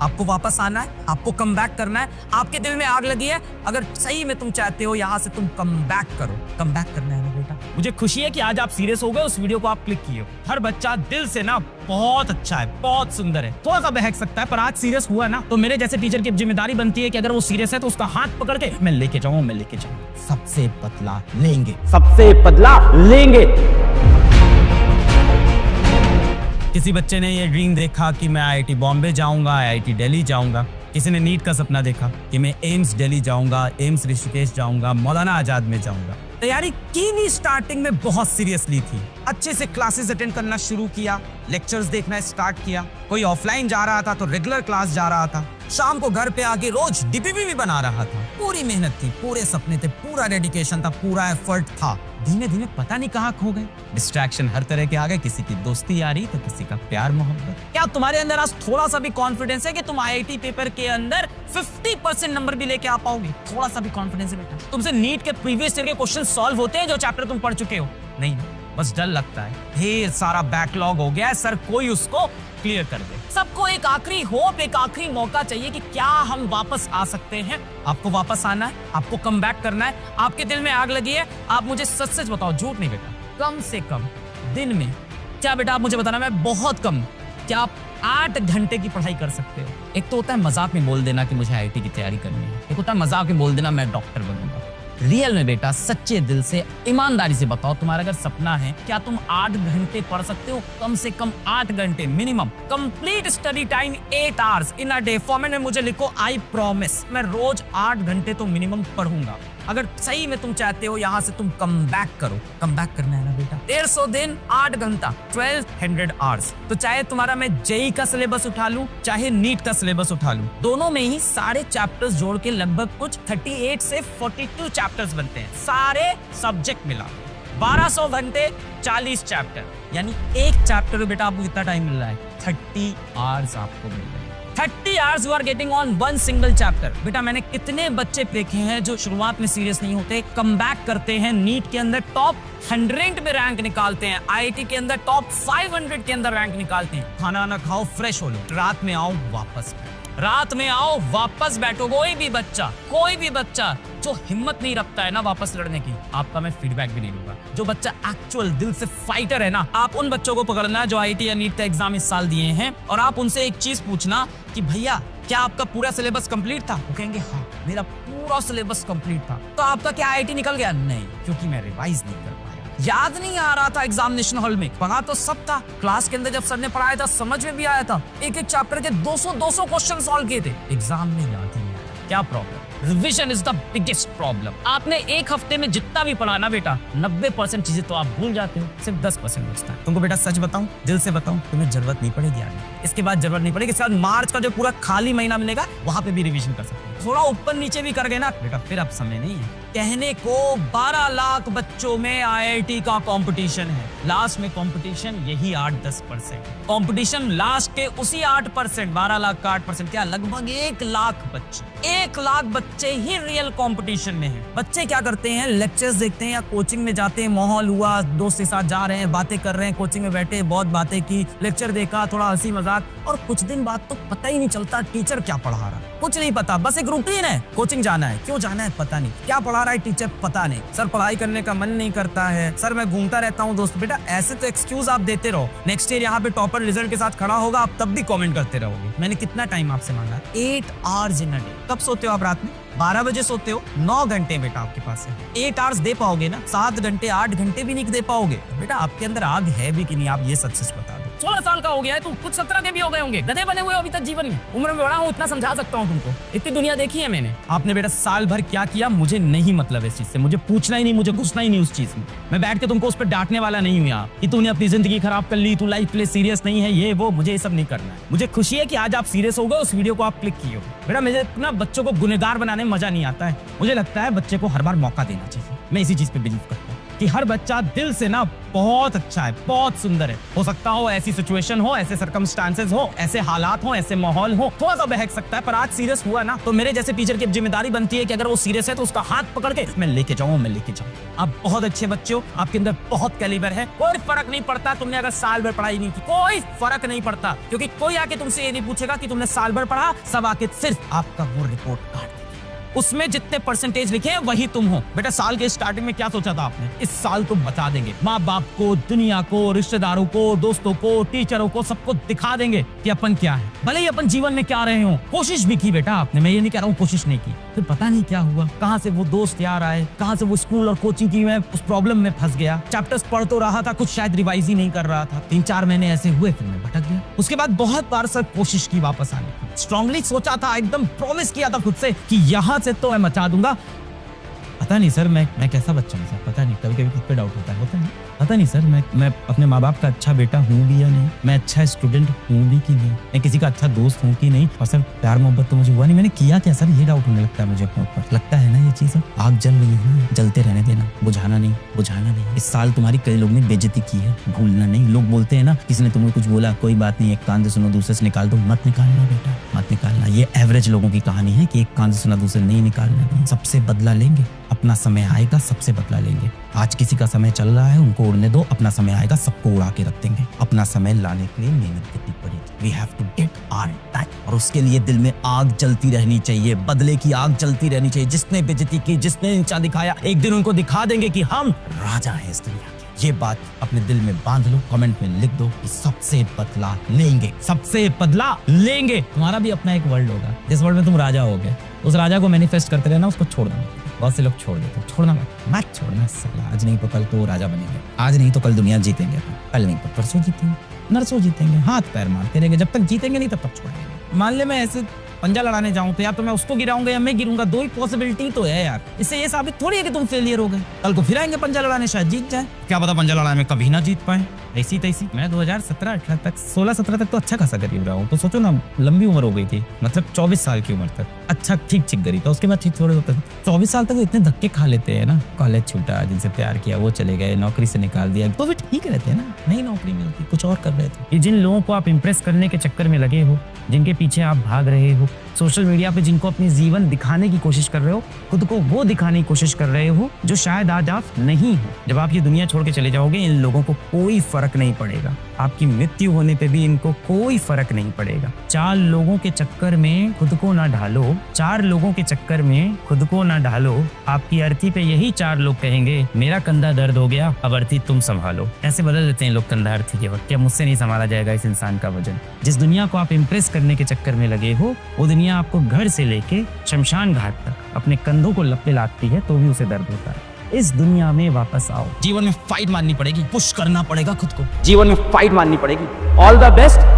आपको वापस आना है, आपको कम बैक करना है। आपके दिल में आग लगी है, अगर सही में तुम चाहते हो यहाँ से तुम कम बैक करो, कम बैक करना है ना बेटा। मुझे खुशी है कि आज आप सीरियस हो गए, उस वीडियो को आप क्लिक किए हो। हर बच्चा दिल से ना बहुत अच्छा है, बहुत सुंदर है, थोड़ा सा बहक सकता है, पर आज सीरियस हुआ ना तो मेरे जैसे टीचर की जिम्मेदारी बनती है कि अगर वो सीरियस है तो उसका हाथ पकड़ के मैं लेके जाऊं, सबसे पतला लेंगे, सबसे पतला लेंगे। किसी बच्चे ने ये ड्रीम देखा कि मैं आईआईटी बॉम्बे जाऊंगा, आईआईटी दिल्ली जाऊंगा। किसी ने नीट का सपना देखा कि मैं एम्स दिल्ली जाऊंगा, एम्स ऋषिकेश जाऊंगा, मौलाना आजाद में जाऊंगा। तैयारी की भी स्टार्टिंग में बहुत सीरियसली थी। अच्छे से क्लासेस अटेंड करना शुरू किया, लेक्चर्स देखना स्टार्ट किया। कोई ऑफलाइन जा रहा था तो रेगुलर क्लास जा रहा था। शाम को घर पे आके रोज डीपीपी भी बना रहा था। पूरी मेहनत थी, पूरे सपने थे, पूरा डेडिकेशन था, पूरा एफर्ट था। धीमे धीमे पता नहीं कहाँ खो गए। डिस्ट्रैक्शन हर तरह के आ गए, किसी की दोस्ती आ रही तो किसी का प्यार मोहब्बत। क्या तुम्हारे अंदर आज थोड़ा सा भी कॉन्फिडेंस है कि तुम आईआईटी पेपर के अंदर 50% नंबर भी लेके आ पाओगे? थोड़ा सा भी कॉन्फिडेंस है बेटा? तुमसे नीट के प्रीवियस ईयर के क्वेश्चन सॉल्व होते हैं जो चैप्टर तुम पढ़ चुके हो? नहीं, बस डर लगता है ढेर सारा बैकलॉग हो गया है, सर कोई उसको क्लियर कर दे। सबको एक आखिरी होप, एक आखिरी मौका चाहिए कि क्या हम वापस आ सकते हैं। आपको वापस आना है, आपको कम बैक करना है। आपके दिल में आग लगी है, आप मुझे सच सच बताओ, झूठ नहीं बेटा। कम से कम दिन में क्या बेटा आप मुझे बताना, मैं बहुत कम, क्या आप 8 घंटे की पढ़ाई कर सकते हो? एक तो होता है मजाक में बोल देना कि मुझे आईआईटी की तैयारी करनी है, एक होता है मजाक में बोल देना मैं डॉक्टर बनूंगा। रियल में बेटा सच्चे दिल से ईमानदारी से बताओ, तुम्हारा अगर सपना है, क्या तुम 8 घंटे पढ़ सकते हो? कम से कम 8 घंटे minimum. Complete study time 8 hours in a day. Format में मुझे लिखो, आई प्रॉमिस मैं रोज 8 घंटे तो मिनिमम पढ़ूंगा। अगर सही में तुम चाहते हो यहाँ से तुम कम बैक करो, कम बैक करना है ना बेटा। 150 दिन 8 घंटा 1200 आवर्स। तो चाहे तुम्हारा मैं जेई का सिलेबस उठा लूं, चाहे नीट का सिलेबस उठा लूं, दोनों में ही सारे चैप्टर्स जोड़ के लगभग कुछ 38 से 42 चैप्टर्स बनते हैं, सारे सब्जेक्ट मिला 1200 घंटे 40 चैप्टर, यानी एक चैप्टर में बेटा आपको कितना टाइम मिल रहा है? 30 आवर्स आपको मिल रहे हैं। 30 hours you are getting on one single chapter। बेटा मैंने कितने बच्चे देखे हैं जो शुरुआत में सीरियस नहीं होते, कम बैक करते हैं, नीट के अंदर टॉप 100 में रैंक निकालते हैं, आईआईटी के अंदर टॉप 500 के अंदर रैंक निकालते हैं। खाना ना खाओ, फ्रेश हो लो, रात में आओ वापस बैठो। कोई भी बच्चा जो हिम्मत नहीं रखता है ना वापस लड़ने की, आपका मैं फीडबैक भी नहीं लूंगा। जो बच्चा एक्चुअल दिल से फाइटर है ना, आप उन बच्चों को पकड़ना जो आईआईटी या नीट का एग्जाम इस साल दिए हैं, और आप उनसे एक चीज पूछना कि भैया क्या आपका पूरा सिलेबस कंप्लीट था? वो कहेंगे हाँ मेरा पूरा सिलेबस कंप्लीट था। तो आपका क्या आईआईटी निकल गया? नहीं, क्योंकि मैं रिवाइज नहीं कर पाया, याद नहीं आ रहा था एग्जामिनेशन हॉल में। पढ़ा तो सब था, क्लास के अंदर जब सर ने पढ़ाया था समझ में भी आया था, एक एक चैप्टर के 200 क्वेश्चन सॉल्व किए थे, एग्जाम में याद ही नहीं आया। क्या problem? Revision is the biggest problem. आपने एक हफ्ते में जितना भी पढ़ा ना बेटा, 90% चीजें तो आप भूल जाते हो, सिर्फ 10% बचता है। तुमको बेटा सच बताऊं, दिल से बताऊं, तुम्हें जरूरत नहीं पड़ेगी आगे, इसके बाद जरूरत नहीं पड़ेगी। इसके बाद मार्च का जो पूरा खाली महीना मिलेगा वहां पे भी रिवीजन कर सकते हो। थोड़ा ऊपर नीचे भी कर गए ना बेटा, फिर अब समय नहीं है। कहने को 12 लाख बच्चों में आईआईटी का कंपटीशन है, लास्ट में कंपटीशन यही 8-10%। कंपटीशन लास्ट के उसी 8%, 12 लाख का 8% क्या, लगभग 1 लाख बच्चे, 1 लाख बच्चे ही रियल कंपटीशन में हैं। बच्चे क्या करते हैं, लेक्चर्स देखते हैं या कोचिंग में जाते हैं, माहौल हुआ, दोस्त के साथ जा रहे हैं, बातें कर रहे हैं, कोचिंग में बैठे बहुत बातें की, लेक्चर देखा, थोड़ा हंसी मजाक, और कुछ दिन बाद तो पता ही नहीं चलता टीचर क्या पढ़ा रहा है, कुछ नहीं पता, बस एक रूटीन है, कोचिंग जाना है, क्यों जाना है पता नहीं, क्या पढ़ा रहा है टीचर पता नहीं, सर पढ़ाई करने का मन नहीं करता है, सर मैं घूमता रहता हूँ दोस्त। बेटा ऐसे तो एक्सक्यूज आप देते रहो, नेक्स्ट ईयर यहाँ पे टॉपर रिजल्ट के साथ खड़ा होगा, आप तब भी कमेंट करते रहोगे। मैंने कितना टाइम आपसे मांगा? 8 आवर्स इन अ डे। कब सोते हो आप? रात में 12 बजे सोते हो, 9 घंटे बेटा आपके पास है। 8 आवर्स दे पाओगे ना? 7 घंटे 8 घंटे भी नहीं दे पाओगे। बेटा आपके अंदर आग है भी कि नहीं, आप ये सच बता दो। 16 साल का हो गया है तू, कुछ 17 के भी हो गए होंगे, गधे बने हुए अभी तक जीवन में। उम्र में बड़ा हूँ, इतना समझा सकता हूँ तुमको, इतनी दुनिया देखी है मैंने। आपने बेटा साल भर क्या किया मुझे नहीं मतलब इस चीज से, मुझे पूछना ही नहीं, मुझे घुसना ही नहीं उस चीज में। मैं बैठ के तुमको उस पर डांटने वाला नहीं हूँ यहाँ कि तूने अपनी जिंदगी खराब कर ली, तू लाइफ के लिए सीरियस नहीं है, ये वो, मुझे ये सब नहीं करना है। मुझे खुशी है कि आज आप सीरियस हो गए, उस वीडियो को आप क्लिक किए हो। बेटा मुझे ना बच्चों को गुनहगार बनाने में मजा नहीं आता है, मुझे लगता है बच्चे को हर बार मौका देना चाहिए। मैं इसी चीज पे बिलीव करता हूँ कि हर बच्चा दिल से ना बहुत अच्छा है, बहुत सुंदर है। हो सकता हो ऐसी सिचुएशन हो, ऐसे सर्कमस्टांसेस हो, ऐसे हालात हो, ऐसे माहौल हो, थोड़ा सा बहक सकता है, पर आज सीरियस हुआ ना तो मेरे जैसे टीचर की जिम्मेदारी बनती है कि अगर वो सीरियस है तो उसका हाथ पकड़ के मैं लेके जाऊं। आप बहुत अच्छे बच्चे हो, आपके अंदर बहुत कैलिबर है। कोई फर्क नहीं पड़ता तुमने अगर साल भर पढ़ाई नहीं की, कोई फर्क नहीं पड़ता, क्योंकि कोई आके तुमसे ये नहीं पूछेगा कि तुमने साल भर पढ़ा। सब आके सिर्फ आपका वो रिपोर्ट काट देंगे, उसमें जितने परसेंटेज लिखे हैं वही तुम हो। बेटा साल के स्टार्टिंग में क्या सोचा था आपने? इस साल तुम बता देंगे, माँ बाप को, दुनिया को, रिश्तेदारों को, दोस्तों को, टीचरों को, सबको दिखा देंगे कि अपन क्या है, भले ही अपन जीवन में क्या रहे हो। कोशिश भी की बेटा आपने, मैं ये नहीं कह रहा हूँ कोशिश नहीं की, फिर पता नहीं क्या हुआ, कहाँ से वो दोस्त यार आए, कहाँ से वो स्कूल और कोचिंग की मैं उस प्रॉब्लम में फंस गया। चैप्टर्स पढ़ तो रहा था, कुछ शायद रिवाइज ही नहीं कर रहा था, 3-4 महीने ऐसे हुए, फिर मैं भटक गया। उसके बाद बहुत बार सर कोशिश की वापस आने की, स्ट्रांगली सोचा था, एकदम प्रॉमिस किया था खुद से कि यहाँ से तो मैं मचा दूंगा। पता नहीं सर मैं कैसा बच्चा हूँ सर, पता नहीं, कभी कभी खुद पे डाउट होता है, होता है पता नहीं सर मैं अपने माँ बाप का अच्छा बेटा हूँ भी या नहीं, मैं अच्छा स्टूडेंट हूँ भी कि नहीं, मैं किसी का अच्छा दोस्त हूँ कि नहीं। और सर प्यार मोहब्बत तो मुझे हुआ नहीं, मैंने किया क्या सर, ये डाउट होने लगता है मुझे अपने ऊपर। लगता है ना ये चीज आग जल रही है ना, जलते रहने देना, बुझाना नहीं, बुझाना नहीं। इस साल तुम्हारी कई लोग ने बेइज्जती की है, भूलना नहीं। लोग बोलते हैं ना, किसी ने तुम्हें कुछ बोला, कोई बात नहीं, एक कान से सुनो दूसरे से निकाल दो, मत निकालना बेटा, मत निकालना। ये एवरेज लोगों की कहानी है कि एक कान से सुना दूसरे नहीं निकालना। सबसे बदला लेंगे, अपना समय आएगा, सबसे बदला लेंगे। आज किसी का समय चल रहा है, उनको उड़ने दो, अपना समय आएगा, सबको उड़ा के रख देंगे। अपना समय लाने के लिए मेहनत करनी पड़ेगी। We have to get our time, और उसके लिए दिल में आग जलती रहनी चाहिए, बदले की आग जलती रहनी चाहिए। जिसने बेइज्जती की, जिसने नीचा दिखाया, एक दिन उनको दिखा देंगे कि हम राजा हैं इस दुनिया के। ये बात अपने दिल में बांध लो, कमेंट में लिख दो कि सबसे बदला लेंगे, सबसे बदला लेंगे। तुम्हारा भी अपना एक वर्ल्ड होगा, जिस वर्ल्ड में तुम राजा होगे, उस राजा को मैनिफेस्ट करते रहना, उसको छोड़ देना। बहुत से लोग छोड़ देते, छोड़ना मत छोड़ना साला। आज नहीं तो कल तो राजा बनेंगे, आज नहीं तो कल दुनिया जीतेंगे, कल नहीं तो परसों जीतेंगे, नरसों जीतेंगे, हाथ पैर मारते रहेंगे, जब तक जीतेंगे नहीं तब तक छोड़ेंगे। मान ले मैं ऐसे पंजा लड़ाने जाऊं तो या तो मैं उसको गिराऊंगा या मैं गिरूंगा, दो ही पॉसिबिलिटी तो है यार। इससे ये साबित थोड़ी है कि तुम फेलियर हो गए। कल को फिर आएंगे पंजा लड़ाने, शायद जीत जाए, क्या पता पंजा लड़ाने में कभी ना जीत पाए। ऐसी तैसी मैं 2017-18 तक, 16-17 तक तो अच्छा खासा करीब रहा हूँ। तो सोचो ना, लंबी उम्र हो गई थी, मतलब 24 साल की उम्र तक अच्छा ठीक गई था। उसके बाद ठीक थोड़े होते, 24 साल तक इतने धक्के खा लेते हैं ना। कॉलेज छूटा, जिनसे प्यार किया वो चले गए, नौकरी से निकाल दिया, तो भी ठीक रहते हैं ना, नई नौकरी मिलती, कुछ और कर रहे थे। ये जिन लोगों को आप इम्प्रेस करने के चक्कर में लगे हो, जिनके पीछे आप भाग रहे हो, सोशल मीडिया पे जिनको अपनी जीवन दिखाने की कोशिश कर रहे हो, खुद को वो दिखाने की कोशिश कर रहे हो जो शायद आज आप नहीं हो। जब आप ये दुनिया छोड़ के चले जाओगे, इन लोगों को कोई फर्क नहीं पड़ेगा। आपकी मृत्यु होने पे भी इनको कोई फर्क नहीं पड़ेगा। 4 लोगों के चक्कर में खुद को ना ढालो, 4 लोगों के चक्कर में खुद को ना ढालो। आपकी अर्थी पे यही 4 लोग कहेंगे मेरा कंधा दर्द हो गया, अब अर्थी तुम संभालो। ऐसे बदल देते हैं लोग कंधा अर्थी के वक्त। क्या मुझसे नहीं संभाला जाएगा इस इंसान का वजन? जिस दुनिया को आप इम्प्रेस करने के चक्कर में लगे हो, वो दुनिया आपको घर से लेके शमशान घाट तक अपने कंधों को लपटे लाती है, तो भी उसे दर्द होता है। इस दुनिया में वापस आओ। जीवन में फाइट मारनी पड़ेगी, पुश करना पड़ेगा खुद को, जीवन में फाइट मारनी पड़ेगी। All the best.